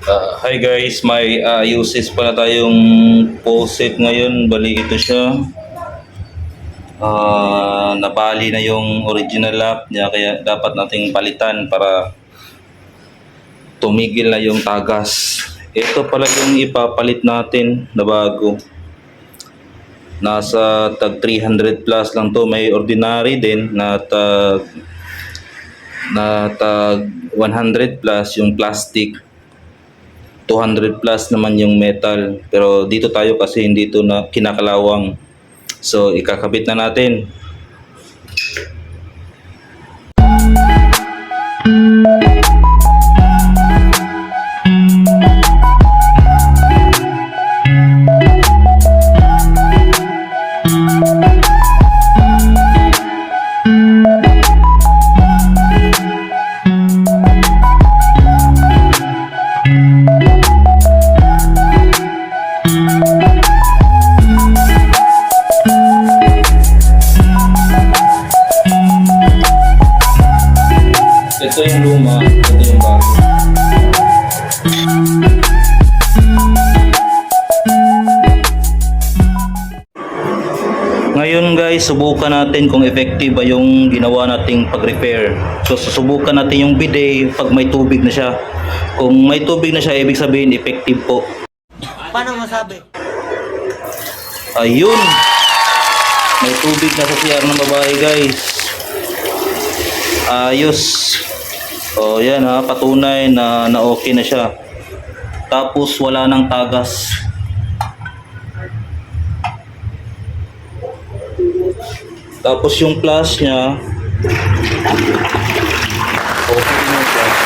Hi guys, may uses pala tayong faucet ngayon. Bali ito siya. Nabali na yung original lock niya kaya dapat nating palitan para tumigil na yung tagas. Ito pala yung ipapalit natin na bago. Nasa tag 300 plus lang to. May ordinary din na tag 100 plus yung plastic. 200 plus naman yung metal, pero dito tayo kasi hindi ito na kinakalawang, so ikakabit na natin. Ito yung luma, ito yung bago. Ngayon guys, subukan natin kung effective ba yung ginawa nating pag-repair. So susubukan natin yung bidet pag may tubig na siya. Kung may tubig na siya, ibig sabihin effective po. Paano masabi? Ayun! May tubig na sa CR ng babae guys. Ayos! O yan ha, patunay na okay na siya. Tapos wala nang tagas. Tapos yung flash niya, okay na yung flash.